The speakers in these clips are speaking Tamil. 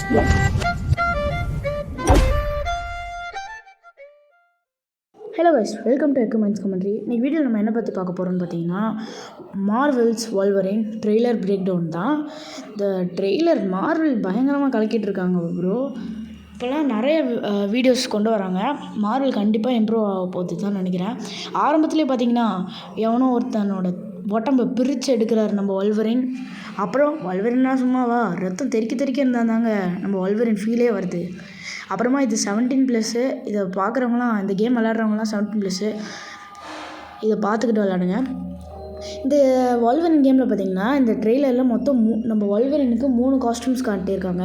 ஹலோ கைஸ், வெல்கம் டு எக்குமென்ஸ் கமெண்ட்ரி. இன்றைக்கி வீடியோவில் நம்ம என்ன பற்றி பார்க்க போகிறோம்னு பார்த்தீங்கன்னா, Marvel's Wolverine trailer breakdown தான். இந்த ட்ரெய்லர் மார்வெல் பயங்கரமாக கலக்கிட்டு இருக்காங்க ப்ரோ. இப்போல்லாம் நிறைய வீடியோஸ் கொண்டு வராங்க. மார்வெல் கண்டிப்பாக இம்ப்ரூவ் ஆக போகுது தான் நினைக்கிறேன். ஆரம்பத்துலேயே பார்த்தீங்கன்னா, எவனோ ஒருத்தனோட உடம்பை பிரித்து எடுக்கிறாரு நம்ம வால்வரின். அப்புறம் வால்வரின்னா சும்மாவா, ரத்தம் தெறிக்க இருந்தாங்க நம்ம வால்வரின் ஃபீலே வருது. அப்புறமா இது 17+, இதை பார்க்குறவங்களாம், இந்த கேம் விளையாடுறவங்களாம் 17+, இதை பார்த்துக்கிட்டு விளையாடுங்க. இந்த வால்வரின் கேமில் பார்த்தீங்கன்னா, இந்த ட்ரெய்லரில் மொத்தம் நம்ம வால்வரினுக்கு 3 காஸ்டியூம்ஸ் காட்டியிருக்காங்க.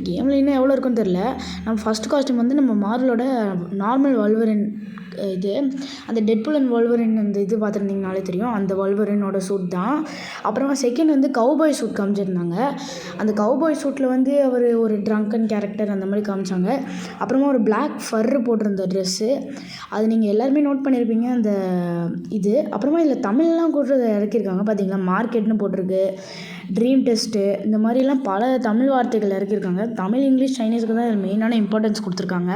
கேமில் இன்னும் எவ்வளோ இருக்குன்னு தெரில. நம்ம ஃபஸ்ட் காஸ்டியூம் வந்து நம்ம மார்வலோட நார்மல் வால்வரின், இது அந்த டெட்பூல் அண்ட் வால்வரின் அந்த இது பார்த்துருந்தீங்கனாலே தெரியும், அந்த வால்வரினோட சூட் தான். அப்புறமா செகண்ட் வந்து கவுபாய் சூட் காமிச்சிருந்தாங்க. அந்த கவுபாய் சூட்டில் வந்து அவர் ஒரு ட்ரங்கன் கேரக்டர் அந்த மாதிரி காமிச்சாங்க. அப்புறமா ஒரு பிளாக் ஃபர்ரு போட்டிருந்த ட்ரெஸ்ஸு, அது நீங்கள் எல்லாருமே நோட் பண்ணியிருப்பீங்க அந்த இது. அப்புறமா இதில் தமிழ்லாம் கூட இறக்கியிருக்காங்க பார்த்தீங்களா, மார்க்கெட்னு போட்டிருக்கு, ட்ரீம் டெஸ்ட்டு, இந்த மாதிரிலாம் பல தமிழ் வார்த்தைகள் இறக்கியிருக்காங்க. தமிழ், இங்கிலீஷ், சைனீஸுக்கு தான் இதில் மெயினான இம்பார்ட்டன்ஸ் கொடுத்துருக்காங்க.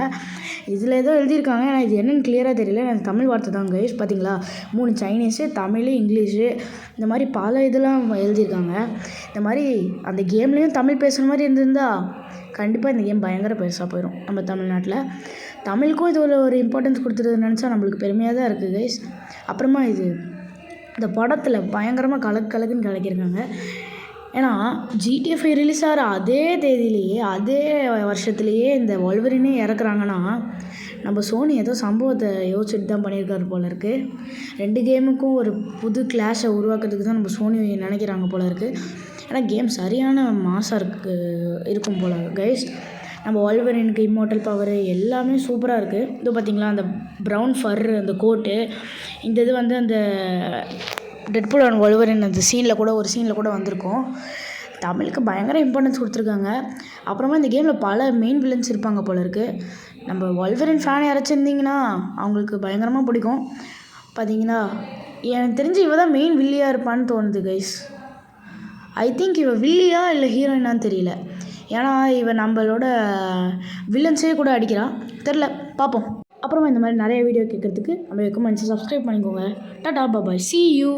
இதில் ஏதோ எழுதியிருக்காங்க, ஆனால் இது என்னென்னு கிளியராக தெரியல. எனக்கு தமிழ் வார்த்தை தான் கைஸ். பார்த்தீங்களா, 3 சைனீஸு, தமிழ், இங்கிலீஷு, இந்த மாதிரி பல இதெல்லாம் எழுதியிருக்காங்க. இந்த மாதிரி அந்த கேம்லேயும் தமிழ் பேசுகிற மாதிரி இருந்திருந்தா கண்டிப்பாக இந்த கேம் பயங்கர பெருசாக போயிடும் நம்ம தமிழ்நாட்டில். தமிழுக்கும் இது ஒரு இம்பார்ட்டன்ஸ் கொடுத்துருதுன்னு நினச்சா நம்மளுக்கு பெருமையாக தான் இருக்குது கைஸ். அப்புறமா இது இந்த படத்தில் பயங்கரமாக கலக்குன்னு கலக்கியிருக்காங்க. ஏன்னா GTA 5 ரிலீஸ் ஆகிற அதே தேதியிலேயே, அதே வருஷத்துலேயே இந்த வால்வரினே இறக்குறாங்கன்னா, நம்ம சோனி ஏதோ சம்பவத்தை யோசிச்சுட்டு தான் பண்ணியிருக்காரு போல இருக்குது. 2 கேமுக்கும் ஒரு புது கிளாஷை உருவாக்குறதுக்கு தான் நம்ம சோனி நினைக்கிறாங்க போல இருக்குது. ஏன்னா கேம் சரியான மாசாக இருக்கும் போல கைஸ். நம்ம வால்வரினுக்கு இம்மோர்டல் பவர் எல்லாமே சூப்பராக இருக்குது. இது பார்த்திங்களா, அந்த ப்ரௌன் ஃபர், அந்த கோட்டு, இந்த இது வந்து அந்த டெட்பூல் அண்ட் வால்வரின் அந்த ஒரு சீனில் கூட வந்திருக்கும். தமிழுக்கு பயங்கர இம்பார்ட்டன்ஸ் கொடுத்துருக்காங்க. அப்புறமா இந்த கேமில் பல மெயின் வில்லன்ஸ் இருப்பாங்க போல இருக்குது. நம்ம வால்வரின் ஃபேன் யாராச்சும் அவங்களுக்கு பயங்கரமாக பிடிக்கும். பார்த்தீங்கன்னா, எனக்கு தெரிஞ்சு இவ தான் மெயின் வில்லியாக இருப்பான்னு தோணுது கைஸ். ஐ திங்க் இவ வில்லியா இல்லை ஹீரோயினான்னு தெரியல. ஏன்னா இவன் நம்மளோட வில்லன்ஸே கூட அடிக்கிறான், தெரில, பார்ப்போம். அப்புறமா இந்த மாதிரி நிறைய வீடியோ கேட்குறதுக்கு நம்ம எக்குமெண்ட்ஸை சப்ஸ்கிரைப் பண்ணிக்கோங்க. டாடா பாய், see you.